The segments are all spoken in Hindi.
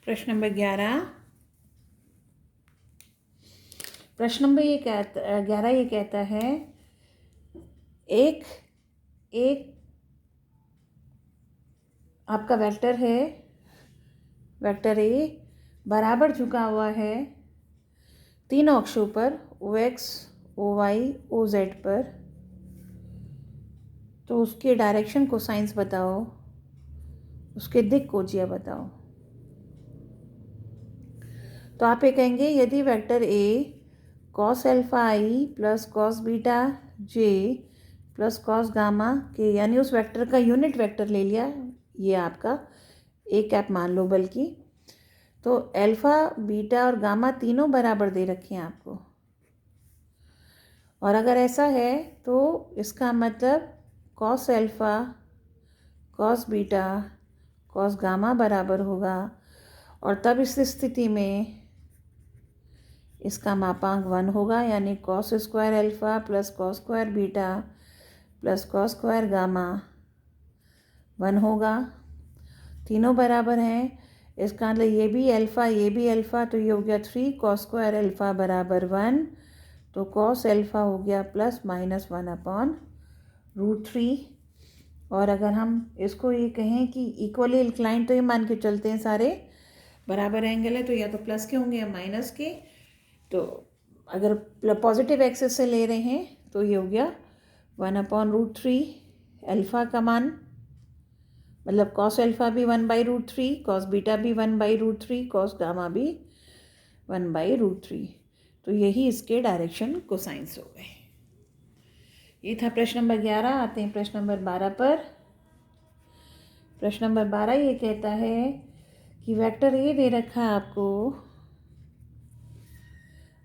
प्रश्न नंबर 11। प्रश्न नंबर 11 ये कहता है एक आपका वेक्टर है, वेक्टर ए बराबर झुका हुआ है तीनों अक्षों पर OX, OY, OZ पर। तो उसके डायरेक्शन कोसाइंस बताओ, उसके दिक् कोजिया बताओ। तो आप ये कहेंगे यदि vector A cos alpha I plus cos beta J plus cos gamma के, यानी उस वेक्टर का यूनिट वेक्टर ले लिया, ये आपका ए कैप मान लो, बल्कि तो अल्फा बीटा और गामा तीनों बराबर दे रखे हैं आपको। और अगर ऐसा है तो इसका मतलब cos alpha cos beta cos gamma बराबर होगा, और तब इस स्थिति में इसका मापांक 1 होगा, यानी cos square alpha plus cos square beta plus cos square gamma 1 होगा। तीनों बराबर हैं, इसका मतलब ये भी अल्फ़ा ये भी अल्फ़ा, तो ये हो गया 3 कॉस स्क्वायर अल्फ़ा बराबर 1। तो कॉस अल्फ़ा हो गया प्लस माइनस 1/√3। और अगर हम इसको ये कहें कि इक्वली इंक्लाइन, तो ये मान के चलते हैं सारे बराबर एंगल है, तो या तो प्लस के होंगे या माइनस के। तो अगर पॉजिटिव एक्सिस से ले रहे हैं तो ये हो गया 1/√3 अल्फ़ा का मान, मतलब कॉस अल्फ़ा भी 1/√3, कॉस बीटा भी 1/√3, कॉस गामा भी 1/√3। तो यही इसके डायरेक्शन कोसाइंस हो गए। ये था प्रश्न नंबर 11। आते हैं प्रश्न नंबर 12 पर। प्रश्न नंबर 12 ये कहता है कि वेक्टर ए दे रखा है आपको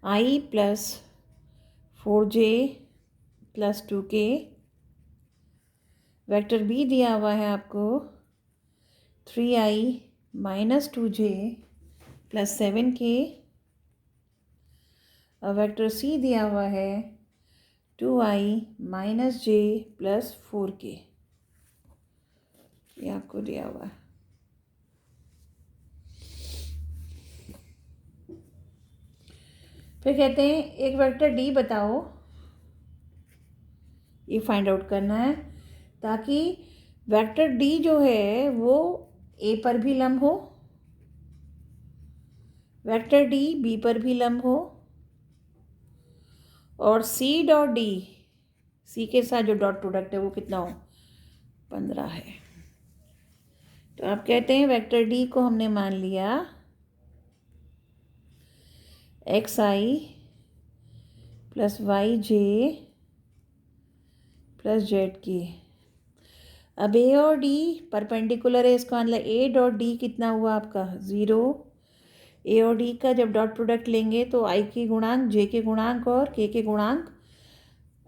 i plus 4j plus 2k। Vector B दिया हुआ है आपको 3i minus 2j plus 7k। और वेक्टर सी दिया हुआ है 2i minus j plus 4k। ये आपको दिया हुआ है। फिर कहते हैं एक वेक्टर डी बताओ, ये फाइंड आउट करना है, ताकि वेक्टर डी जो है वो ए पर भी लंब हो, वेक्टर डी बी पर भी लंब हो, और सी डॉट डी, सी के साथ जो डॉट प्रोडक्ट है वो कितना हो, 15 है। तो आप कहते हैं वेक्टर डी को हमने मान लिया xi plus yj plus zk। अब ए और डी परपेंडिकुलर है, इसका मतलब ए डॉट डी कितना हुआ आपका 0। ए और डी का जब डॉट प्रोडक्ट लेंगे तो आई के गुणांक, जे के गुणांक और के गुणांक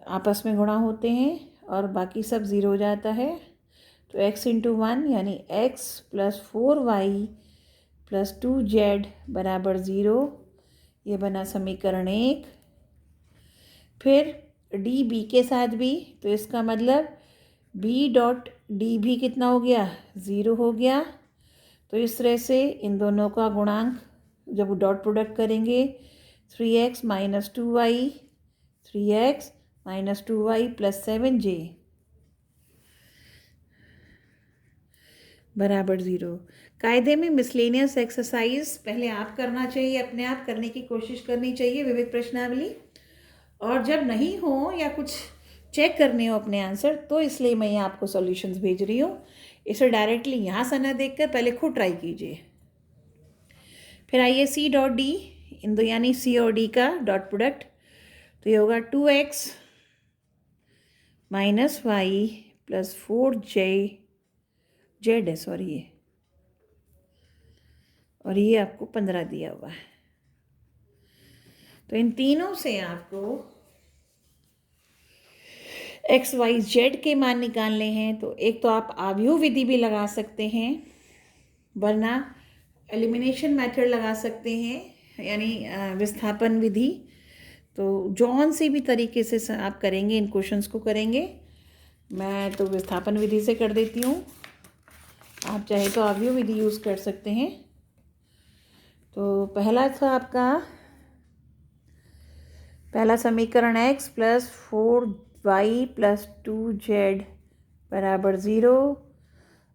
आपस में गुणा होते हैं और बाकी सब 0 हो जाता है। तो x इंटू 1 यानी x plus 4y plus 2z बराबर 0। ये बना समीकरण 1। फिर डी बी के साथ भी, तो इसका मतलब बी डॉट डी भी कितना हो गया, 0 हो गया। तो इस तरह से इन दोनों का गुणांक जब डॉट प्रोडक्ट करेंगे 3x minus 2y, 3x minus 2y plus 7j बराबर 0। कायदे में मिसलेनियस एक्सरसाइज पहले आप करना चाहिए, अपने आप करने की कोशिश करनी चाहिए विविध प्रश्नावली, और जब नहीं हो या कुछ चेक करने हो अपने आंसर, तो इसलिए मैं यहाँ आपको सॉल्यूशंस भेज रही हूँ। इसे डायरेक्टली यहाँ से ना देखकर पहले खुद ट्राई कीजिए। फिर आइए सी डॉट डी, इन दो यानी सी और डी का डॉट प्रोडक्ट, तो ये होगा 2x minus Y plus 4j Z है, सॉरी ये, और ये आपको 15 दिया हुआ है। तो इन तीनों से आपको एक्स वाई जेड के मान निकालने हैं। तो एक तो आप आव्यूह विधि भी लगा सकते हैं, वरना एलिमिनेशन मेथड लगा सकते हैं, यानी विस्थापन विधि। तो जौन सी भी तरीके से आप करेंगे, इन क्वेश्चंस को करेंगे, मैं तो विस्थापन विधि से कर देती हूँ, आप चाहे तो आव्यूह विधि यूज़ कर सकते हैं। तो पहला था आपका पहला समीकरण x plus 4y plus 2z बराबर 0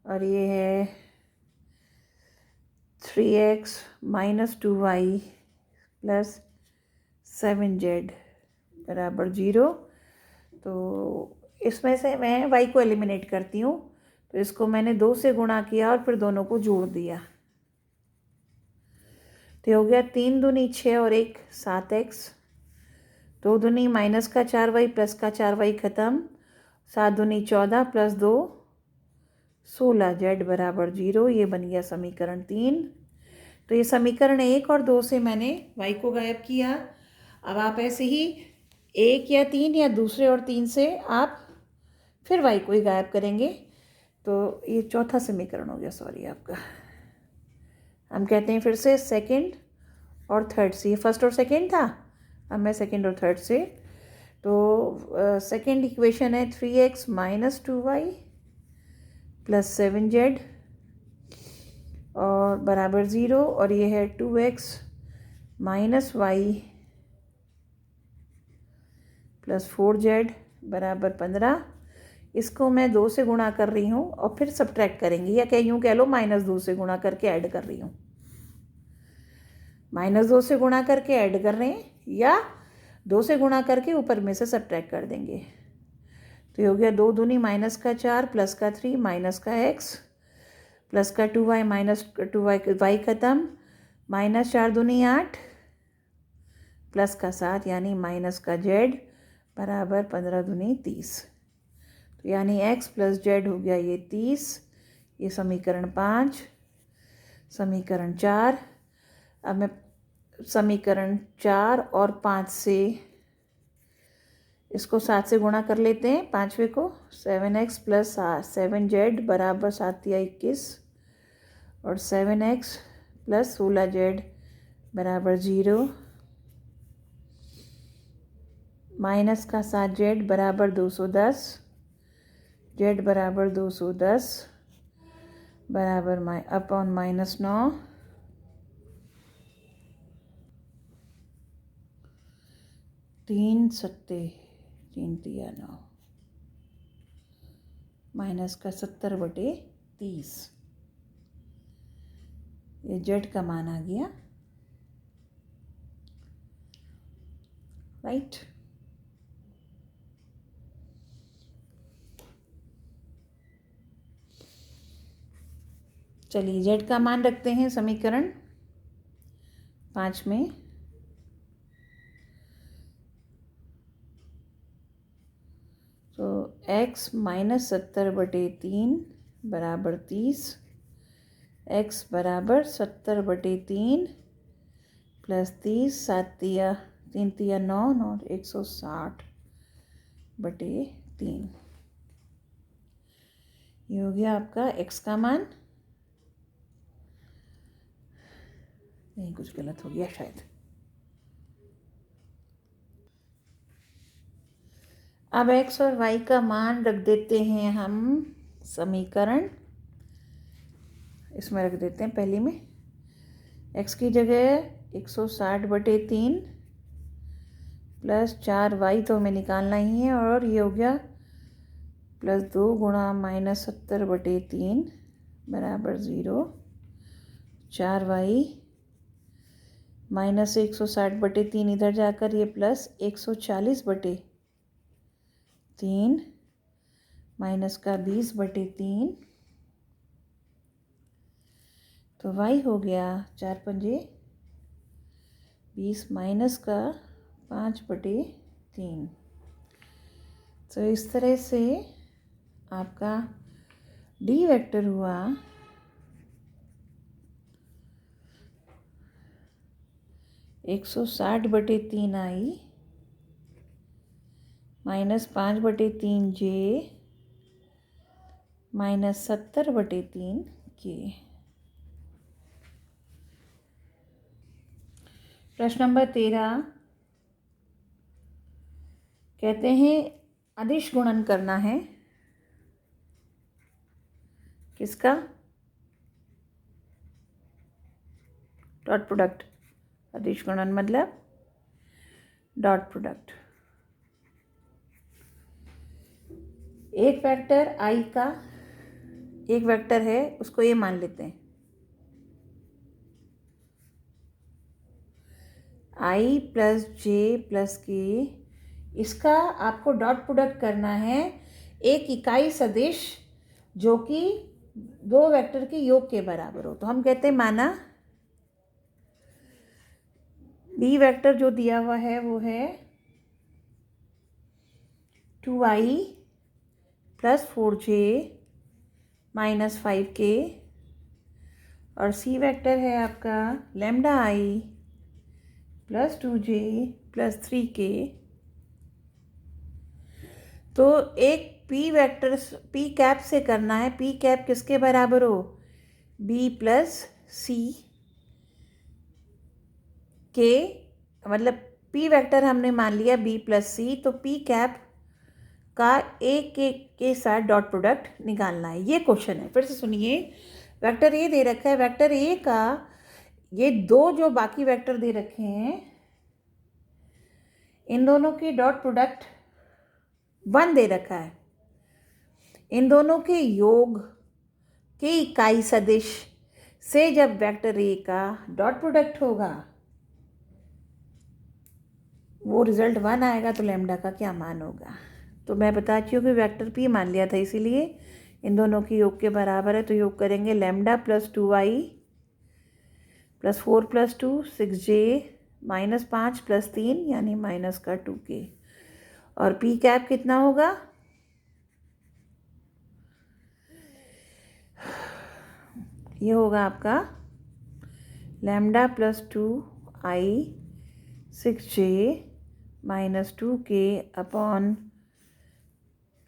और ये है 3x minus 2y plus 7z बराबर 0। तो इसमें से मैं y को एलिमिनेट करती हूँ, तो इसको मैंने 2 से गुणा किया और फिर दोनों को जोड़ दिया, तो हो गया 3 दूनी 6 और 1 7x, 2 दूनी माइनस का 4y प्लस का 4y खत्म, 7 दूनी 14 प्लस 2 16z बराबर 0। ये बन गया समीकरण 3। तो ये समीकरण 1 और 2 से मैंने y को गायब किया। अब आप ऐसे ही 1 या 3 या दूसरे और 3 से आप फिर y को ही गायब करेंगे। तो ये चौथा समीकरण हो गया, सॉरी आपका। हम कहते हैं फिर से सेकंड और थर्ड से, ये फर्स्ट और सेकंड था, अब मैं सेकंड और थर्ड से। तो सेकंड इक्वेशन है 3x minus 2y plus 7z और बराबर 0, और ये है 2x minus y plus 4z बराबर 15। इसको मैं 2 से गुणा कर रही हूँ और फिर सब्ट्रैक्ट करेंगे, या यूँ कह लो माइनस 2 से गुणा करके ऐड कर रही हूँ। माइनस 2 से गुणा करके ऐड कर रहे हैं, या 2 से गुणा करके ऊपर में से सब्ट्रैक्ट कर देंगे। तो ये हो गया 2 दूनी माइनस का 4 प्लस का 3 माइनस का x प्लस का 2y माइनस 2y y खत्म, माइनस 4 दूनी 8 प्लस का 7 यानी माइनस का z बराबर 15 दूनी 30। तो यानी x प्लस z हो गया ये 30। ये समीकरण 5। समीकरण 4, अब मैं समीकरण 4 और 5 से इसको 7 से गुणा कर लेते हैं, पाँचवें को। 7x प्लस 7z बराबर 7 या 21 और 7x प्लस 16z बराबर 0, माइनस का 7z बराबर 210, z बराबर 210 बराबर अपॉन माइनस 9, तीन सत्ते 3 तिया 9 माइनस का 70/30। ये जेड का मान आ गया, राइट। चलिए जेड का मान रखते हैं समीकरण 5 में। तो x माइनस 70/3 बराबर 30, x बराबर 70/3 प्लस 30, 7 तिया 3 तिया 9 और 160/3। ये हो गया आपका x का मान। नहीं, कुछ गलत हो गया शायद। अब x और y का मान रख देते हैं हम समीकरण, इसमें रख देते हैं पहले में। x की जगह 160/3 प्लस 4y तो हमें निकालना ही है, और ये हो गया प्लस 2 गुणा माइनस 70/3 बराबर 0, 4y माइनस 160/3 इधर जाकर ये प्लस 140/3 माइनस का 20/3। तो y हो गया 4 पंजे 20 माइनस का 5/3। तो इस तरह से आपका डी वेक्टर हुआ 160/3 i minus 5/3 j minus 70/3 k। प्रश्न नंबर 13 कहते हैं अदिश गुणन करना है। किसका? डॉट प्रोडक्ट, अदिश गुणन मतलब डॉट प्रोडक्ट। एक वेक्टर आई का एक वेक्टर है, उसको ये मान लेते हैं आई प्लस जे प्लस के। इसका आपको डॉट प्रोडक्ट करना है एक इकाई सदिश जो कि दो वेक्टर के योग के बराबर हो। तो हम कहते हैं माना बी वेक्टर जो दिया हुआ है वो है 2i plus 4j minus 5k, और सी वेक्टर है आपका लैम्डा आई प्लस 2j प्लस 3k। तो एक पी वेक्टर पी कैप से करना है, पी कैप किसके बराबर हो, बी प्लस सी के, मतलब पी वेक्टर हमने मान लिया बी प्लस सी, तो पी कैप का एक के साथ डॉट प्रोडक्ट निकालना है। ये क्वेश्चन है। फिर से सुनिए, वेक्टर ए दे रखा है, वेक्टर ए का ये दो जो बाकी वेक्टर दे रखे हैं इन दोनों की डॉट प्रोडक्ट 1 दे रखा है। इन दोनों के योग के इकाई सदिश से जब वेक्टर ए का डॉट प्रोडक्ट होगा वो रिजल्ट 1 आएगा, तो लैम्डा का क्या मान होगा। तो मैं बताती हूँ कि वेक्टर पी मान लिया था, इसीलिए इन दोनों के योग के बराबर है। तो योग करेंगे lambda plus 2i plus 4 plus 2 6j minus 5 plus 3 यानी माइनस का 2k, और पी कैप कितना होगा, ये होगा आपका lambda plus 2i 6j minus 2k upon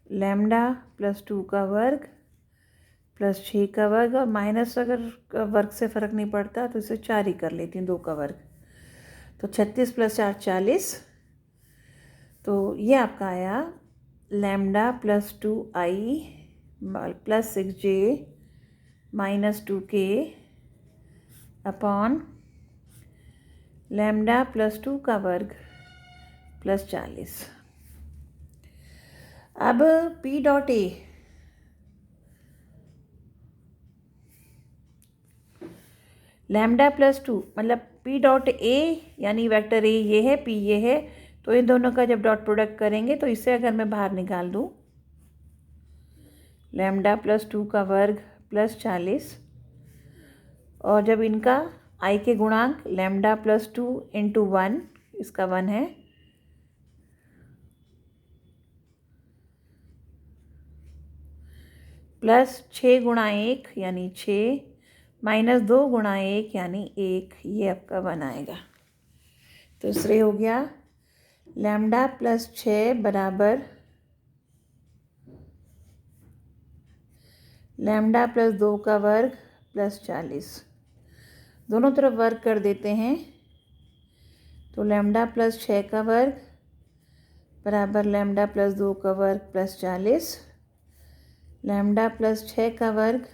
lambda plus 2 का वर्ग प्लस 6 का वर्ग, और माइनस अगर वर्ग से फ़र्क नहीं पड़ता तो इसे 4 ही कर लेती हूँ, 2 का वर्ग, तो 36 प्लस 4 40। तो ये आपका आया lambda plus 2i plus 6j minus 2k upon lambda plus 2 का वर्ग प्लस 40। अब पी डॉट ए, लैम्डा प्लस 2 मतलब पी डॉट ए यानी वेक्टर ए ये है, पी ये है, तो इन दोनों का जब डॉट प्रोडक्ट करेंगे तो इसे अगर मैं बाहर निकाल दूँ लैम्डा प्लस 2 का वर्ग प्लस 40, और जब इनका आई के गुणांक लैम्डा प्लस 2 इंटू 1, इसका 1 है, प्लस 6 गुणा 1 यानी 6 माइनस 2 गुणा 1 यानी 1, ये आपका 1 आएगा। तो इससे हो गया लैम्डा प्लस 6 बराबर लैम्डा प्लस 2 का वर्ग प्लस 40। दोनों तरफ वर्ग कर देते हैं, तो लैम्डा प्लस 6 का वर्ग बराबर लैम्डा प्लस 2 का वर्ग प्लस 40, लैम्डा प्लस 6 का वर्ग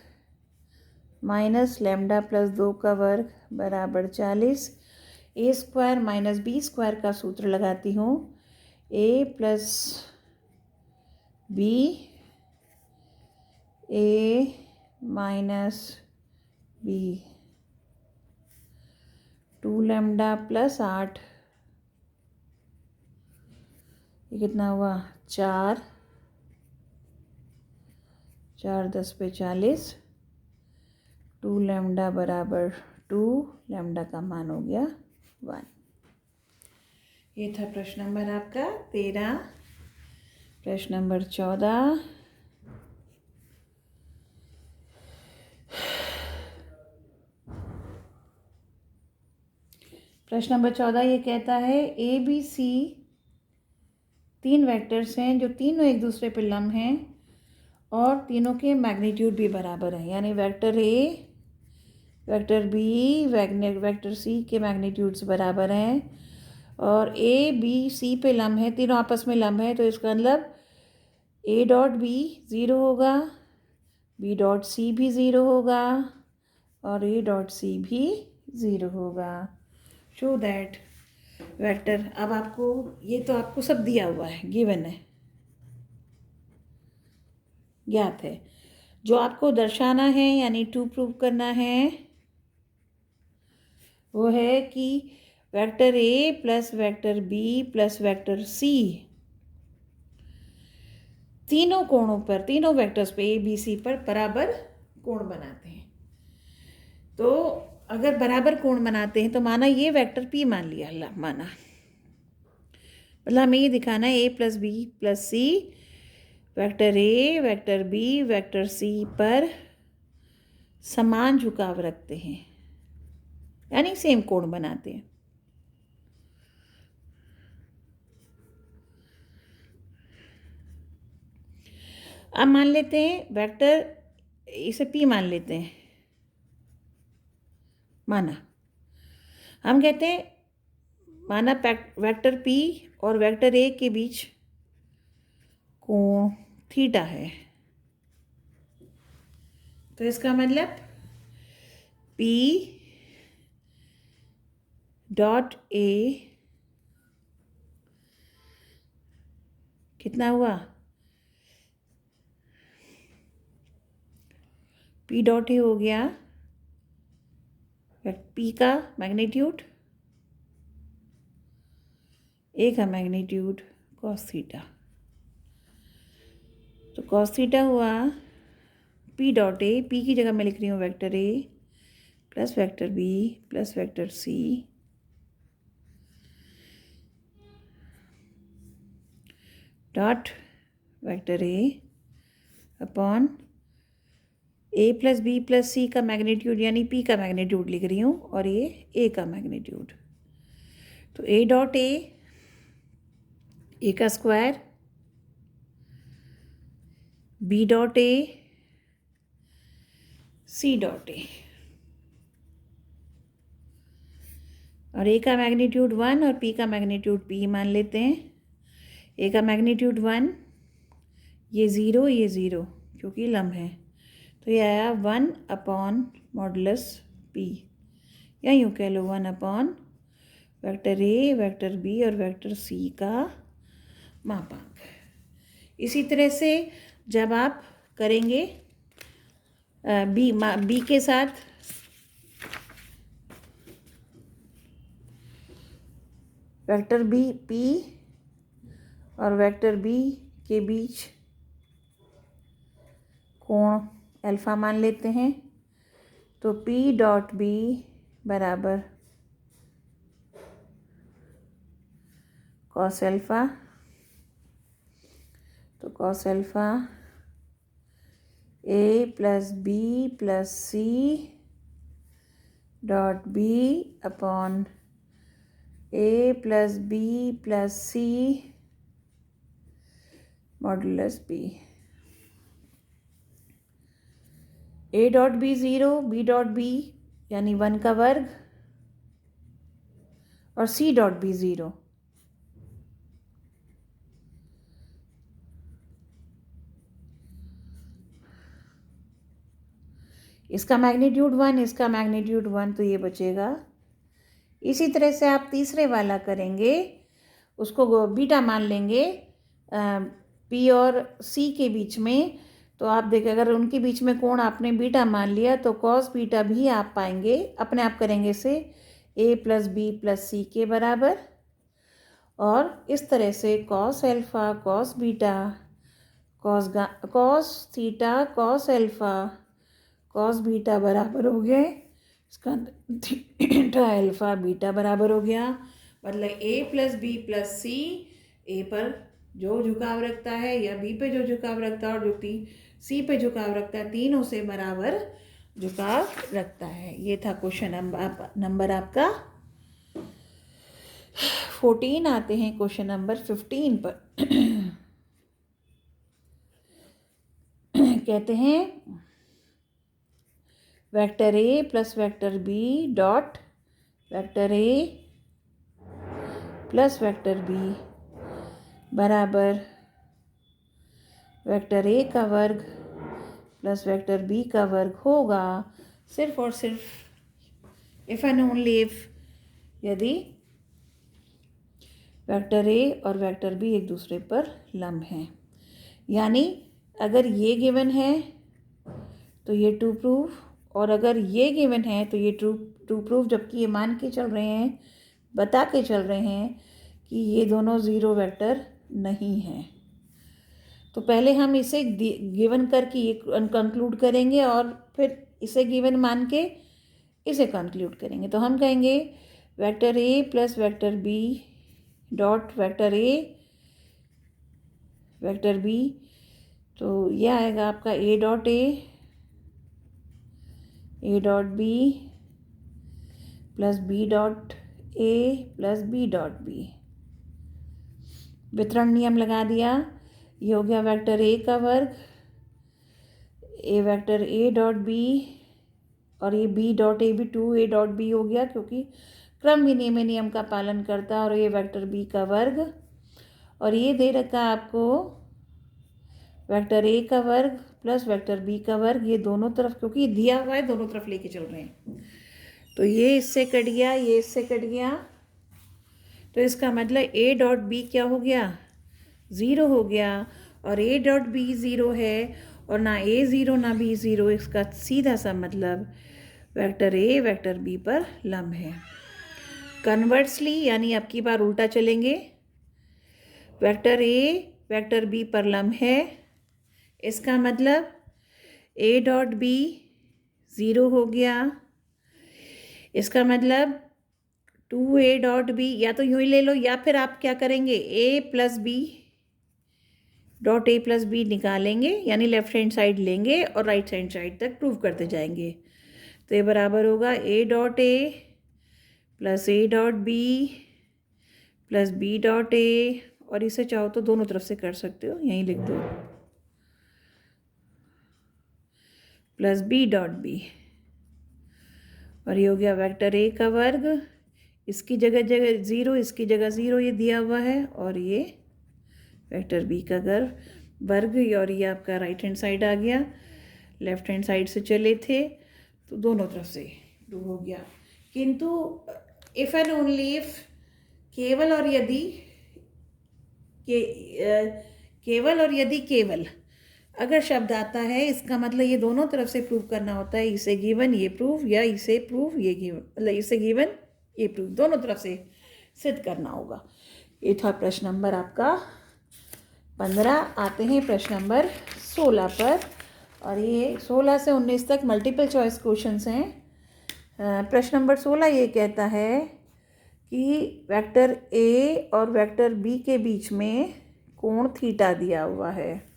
माइनस लैम्डा प्लस 2 का वर्ग बराबर 40। ए स्क्वायर माइनस बी स्क्वायर का सूत्र लगाती हूँ, ए प्लस बी ए माइनस बी, 2 लैम्डा प्लस 8, ये कितना हुआ 4 4 10 पे 40, 2 लैम्डा बराबर 2, लैम्डा का मान हो गया 1। ये था प्रश्न नंबर आपका 13। प्रश्न नंबर 14, प्रश्न नंबर 14 ये कहता है ए बी सी 3 वेक्टर्स हैं जो तीनों एक दूसरे पे लंब हैं और तीनों के मैग्नीट्यूड भी बराबर हैं, यानी vector A vector B vector C के मैग्नीट्यूड्स बराबर हैं, और ए बी सी पे लंब है, तीनों आपस में लंब है, तो इसका मतलब ए डॉट बी 0 होगा, बी डॉट सी भी 0 होगा और ए डॉट सी भी 0 होगा। शो दैट वेक्टर, अब आपको ये तो आपको सब दिया हुआ है, गिवन है, ज्ञात है। जो आपको दर्शाना है यानी टू प्रूव करना है वो है कि vector A plus vector B plus vector C तीनों कोणों पर, तीनों वेक्टर्स पे ए बी सी पर बराबर कोण बनाते हैं। तो अगर बराबर कोण बनाते हैं तो माना ये वेक्टर पी मान लिया, माना मतलब हमें ये दिखाना है A plus B plus C vector A vector B vector C पर समान झुकाव रखते हैं, यानी सेम कोण बनाते हैं। अब मान लेते हैं वेक्टर, इसे पी मान लेते हैं, माना हम कहते हैं माना वेक्टर पी और वेक्टर ए के बीच कोण थीटा है। तो इसका मतलब पी डॉट ए कितना हुआ, पी डॉट ए हो गया पी का मैग्नीट्यूड, ए का मैग्नीट्यूड कॉस थीटा। तो कॉस थीटा हुआ पी डॉट ए, पी की जगह मैं लिख रही हूँ vector A plus vector B plus vector C dot vector A upon A plus B plus C का मैग्नीट्यूड यानी पी का मैग्नीट्यूड लिख रही हूँ और ये ए का मैग्नीट्यूड। तो ए डॉट ए का square, B dot A, C dot A, और ए का मैग्नीट्यूड 1 और पी का मैग्नीट्यूड पी मान लेते हैं। ए का मैग्नीट्यूड 1, ये 0 ये 0 क्योंकि लंब है, तो ये आया 1 अपॉन मॉडुलस पी, या यूँ कह लो 1 upon vector A vector B और वेक्टर सी का मापांक। इसी तरह से जब आप करेंगे बी के साथ वेक्टर बी पी और वेक्टर बी के बीच कोण अल्फ़ा मान लेते हैं, तो पी डॉट बी बराबर कॉस अल्फ़ा, तो cos alpha A plus B plus C dot B upon A plus B plus C modulus B. A dot B 0, B dot B यानी 1 का वर्ग और सी डॉट बी 0। इसका मैग्नीट्यूड 1, इसका मैग्नीट्यूड 1, तो ये बचेगा। इसी तरह से आप तीसरे वाला करेंगे, उसको बीटा मान लेंगे पी और सी के बीच में, तो आप देखें अगर उनके बीच में कोण आपने बीटा मान लिया तो कॉस बीटा भी आप पाएंगे, अपने आप करेंगे इसे ए प्लस बी प्लस सी के बराबर, और इस तरह से cos alpha cos beta cos theta cos alpha cos beta बराबर हो गए, इसका थीटा अल्फ़ा बीटा बराबर हो गया। मतलब ए प्लस बी प्लस सी ए पर जो झुकाव रखता है या बी पे जो झुकाव रखता है और जो सी पे झुकाव रखता है, तीनों से बराबर झुकाव रखता है। ये था क्वेश्चन नंबर आपका 14। आते हैं क्वेश्चन नंबर 15 पर। कहते हैं vector A plus vector B dot vector A plus vector B बराबर वेक्टर ए का वर्ग प्लस वेक्टर बी का वर्ग होगा, सिर्फ और सिर्फ इफ़ एंड ओनली इफ यदि वेक्टर ए और वेक्टर बी एक दूसरे पर लंब हैं, यानी अगर ये गिवन है तो ये टू प्रूफ, और अगर ये गिवन है तो ये टू प्रूफ, जबकि ये मान के चल रहे हैं, बता के चल रहे हैं कि ये दोनों ज़ीरो वेक्टर नहीं हैं। तो पहले हम इसे गिवन करके ये कंक्लूड करेंगे और फिर इसे गिवन मान के इसे कंक्लूड करेंगे। तो हम कहेंगे vector A plus vector B dot vector A vector B, तो यह आएगा आपका A dot B plus B dot A plus B dot B. वितरण नियम लगा दिया, ये हो गया वेक्टर ए का वर्ग, ए वेक्टर ए डॉट बी, और ये बी डॉट ए भी 2a डॉट बी हो गया क्योंकि क्रम विनिमय नियम का पालन करता है, और ये वेक्टर बी का वर्ग, और ये दे रखा है आपको वेक्टर ए का वर्ग प्लस वेक्टर बी का वर्ग, ये दोनों तरफ क्योंकि दिया हुआ है दोनों तरफ लेके चल रहे हैं, तो ये इससे कट गया, ये इससे कट गया, तो इसका मतलब ए डॉट बी क्या हो गया, ज़ीरो हो गया, और ए डॉट बी ज़ीरो है, और ना ए ज़ीरो ना बी ज़ीरो, इसका सीधा सा मतलब वेक्टर ए वेक्टर बी पर लंब है। कन्वर्सली यानी अब की बार उल्टा चलेंगे, वेक्टर ए वेक्टर बी पर लंब है, इसका मतलब ए डॉट बी ज़ीरो हो गया, इसका मतलब 2a डॉट बी, या तो यूँ ही ले लो या फिर आप क्या करेंगे a plus B dot A plus B निकालेंगे, यानी लेफ्ट हैंड साइड लेंगे और राइट हैंड साइड तक प्रूव करते जाएंगे। तो ये बराबर होगा a dot A plus A dot B plus B dot A, और इसे चाहो तो दोनों तरफ से कर सकते हो, यहीं लिख दो, प्लस बी डॉट बी, और ये हो गया वेक्टर ए का वर्ग, इसकी जगह ज़ीरो, इसकी जगह ज़ीरो ये दिया हुआ है, और ये वेक्टर बी का वर्ग, और ये आपका राइट हैंड साइड आ गया, लेफ्ट हैंड साइड से चले थे तो दोनों तरफ से डू हो गया। किंतु इफ़ एंड ओनली इफ केवल और यदि केवल और यदि केवल अगर शब्द आता है, इसका मतलब ये दोनों तरफ से प्रूव करना होता है, इसे गिवन ये प्रूव, या इसे प्रूव ये गिवन, मतलब इसे गिवन ये प्रूफ, दोनों तरफ से सिद्ध करना होगा। ये था प्रश्न नंबर आपका 15। आते हैं प्रश्न नंबर 16 पर, और ये 16 से 19 तक मल्टीपल चॉइस क्वेश्चंस हैं। प्रश्न नंबर 16 ये कहता है कि वेक्टर ए और वेक्टर बी के बीच में कोण थीटा दिया हुआ है,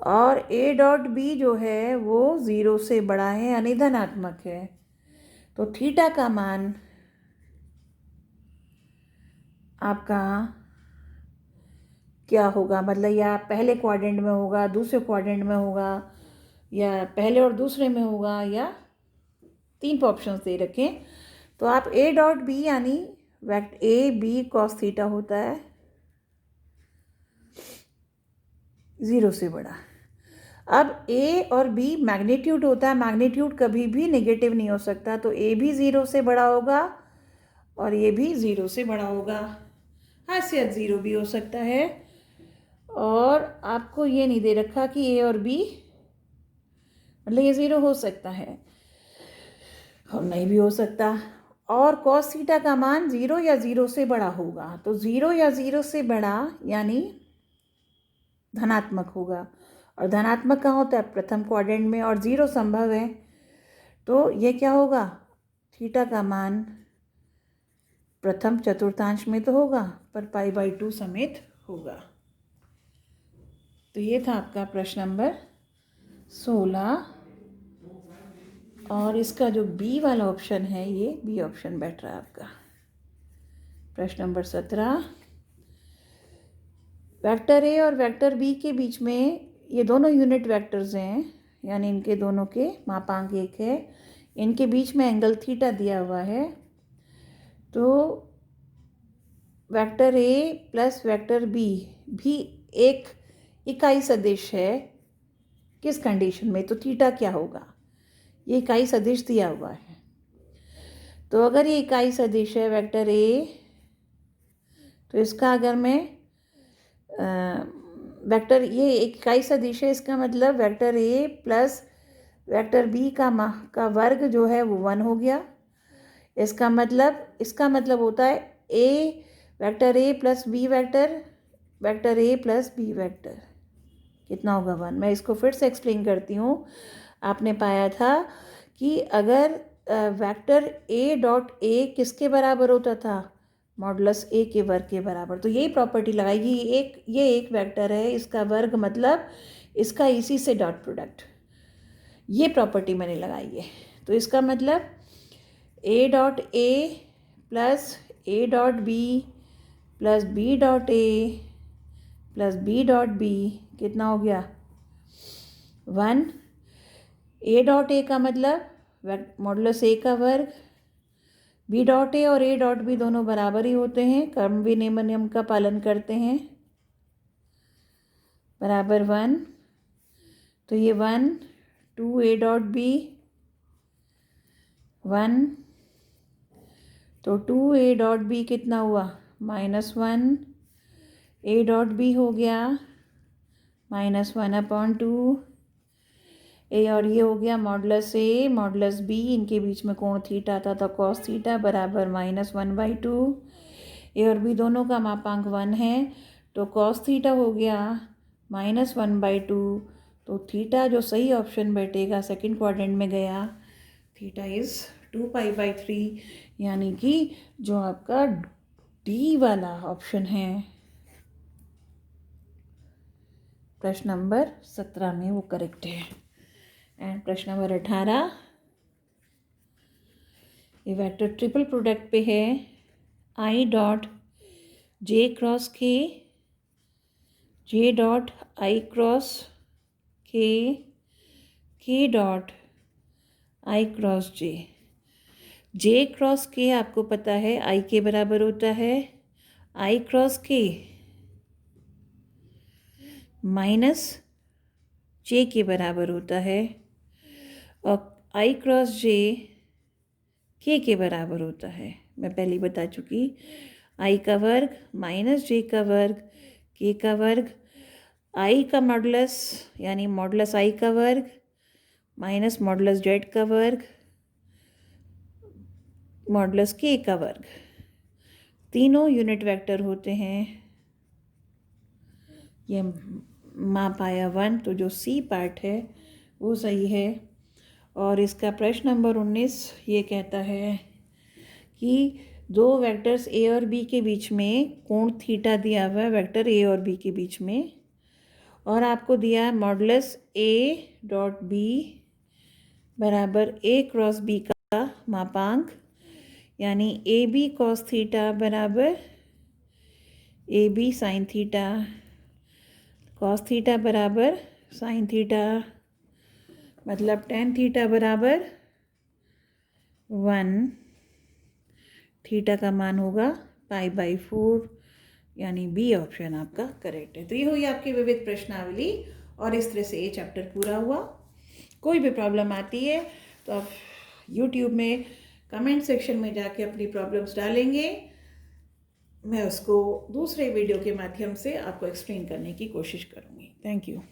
और ए डॉट बी जो है वो ज़ीरो से बड़ा है यानी धनात्मक है, तो थीटा का मान आपका क्या होगा, मतलब या पहले क्वाड्रेंट में होगा, दूसरे क्वाड्रेंट में होगा, या पहले और दूसरे में होगा, या 3 ऑप्शंस दे रखें। तो आप ए डॉट बी यानी vector A B cos theta होता है ज़ीरो से बड़ा। अब ए और बी मैग्नीट्यूड होता है, मैग्नीट्यूड कभी भी नेगेटिव नहीं हो सकता, तो ए भी ज़ीरो से बड़ा होगा और ये भी ज़ीरो से बड़ा होगा, हाशियत ज़ीरो भी हो सकता है, और आपको ये नहीं दे रखा कि ए और बी मतलब ये ज़ीरो हो सकता है और नहीं भी हो सकता, और कॉस थीटा का मान ज़ीरो या ज़ीरो से बड़ा होगा, तो ज़ीरो या ज़ीरो से बड़ा यानी धनात्मक होगा, और धनात्मक कहाँ होता है, प्रथम क्वाड्रेंट में, और ज़ीरो संभव है, तो ये क्या होगा, थीटा का मान प्रथम चतुर्थांश में तो होगा पर π/2 समेत होगा। तो ये था आपका प्रश्न नंबर 16, और इसका जो बी वाला ऑप्शन है ये बी ऑप्शन बैठ रहा है आपका। प्रश्न नंबर 17, वेक्टर ए और वेक्टर बी के बीच में ये दोनों यूनिट वेक्टर्स हैं, यानी इनके दोनों के मापांक एक है, इनके बीच में एंगल थीटा दिया हुआ है, तो vector A plus vector B भी एक इकाई सदिश है, किस कंडीशन में, तो थीटा क्या होगा, ये इकाई सदिश दिया हुआ है, तो अगर ये इकाई सदिश है वेक्टर ए, तो इसका अगर मैं वेक्टर ये इकाई सदिश है, इसका मतलब vector A plus vector B का वर्ग जो है वो 1 हो गया। इसका मतलब होता है A vector A plus B vector A plus B vector कितना होगा 1। मैं इसको फिर से एक्सप्लेन करती हूँ। आपने पाया था कि अगर वेक्टर ए डॉट ए किसके बराबर होता था, मॉडुलस ए के वर्ग के बराबर, तो यही प्रॉपर्टी लगाएगी। ये एक वेक्टर है, इसका वर्ग मतलब इसका इसी से डॉट प्रोडक्ट, ये प्रॉपर्टी मैंने लगाई है। तो इसका मतलब A dot A plus A dot B plus B dot A plus B dot B कितना हो गया 1। ए डॉट ए का मतलब मॉडुलस ए का वर्ग, बी डॉट ए और ए डॉट बी दोनों बराबर ही होते हैं, कर्म विनिमय नियम का पालन करते हैं, बराबर 1। तो ये 1 2 ए डॉट बी 1, तो 2 ए डॉट बी कितना हुआ -1, ए डॉट बी हो गया -1/2, ए और ये हो गया मॉडुलस ए मॉडुलस बी, इनके बीच में कोण थीटा था तो कॉस थीटा बराबर -1/2। ए और बी दोनों का मापांक 1 है, तो कॉस थीटा हो गया -1/2। तो थीटा जो सही ऑप्शन बैठेगा सेकंड क्वाड्रेंट में गया, थीटा इज़ 2π/3, यानी कि जो आपका डी वाला ऑप्शन है प्रश्न नंबर 17 में वो करेक्ट है। एंड प्रश्न नंबर 18 ये वेक्टर ट्रिपल प्रोडक्ट पे है, आई डॉट जे क्रॉस के, जे डॉट आई क्रॉस के dot I cross J. J cross के आपको पता है आई के बराबर होता है, आई क्रॉस के माइनस जे के बराबर होता है, और आई क्रॉस जे के बराबर होता है। मैं पहले बता चुकी, आई का वर्ग माइनस जे का वर्ग के का वर्ग, आई का मॉडुलस यानी मॉडुलस आई का वर्ग माइनस मॉडुलस जेड का वर्ग मॉडुलस के का वर्ग, तीनों यूनिट वेक्टर होते हैं। ये माप आया 1, तो जो सी पार्ट है वो सही है। और इसका प्रश्न नंबर 19 ये कहता है कि दो वेक्टर्स ए और बी के बीच में कोण थीटा दिया हुआ है, वेक्टर ए और बी के बीच में, और आपको दिया है मॉडुलस ए डॉट बी बराबर ए क्रॉस बी का मापांक, यानी ए बी कॉस थीटा बराबर A B sine theta, cos theta बराबर साइन थीटा, मतलब टेन थीटा बराबर 1, थीटा का मान होगा π/4, यानी बी ऑप्शन आपका करेक्ट है। तो ये हुई आपकी विविध प्रश्नावली, और इस तरह से ये चैप्टर पूरा हुआ। कोई भी प्रॉब्लम आती है तो आप यूट्यूब में कमेंट सेक्शन में जाके अपनी प्रॉब्लम्स डालेंगे, मैं उसको दूसरे वीडियो के माध्यम से आपको एक्सप्लेन करने की कोशिश करूँगी। Thank you.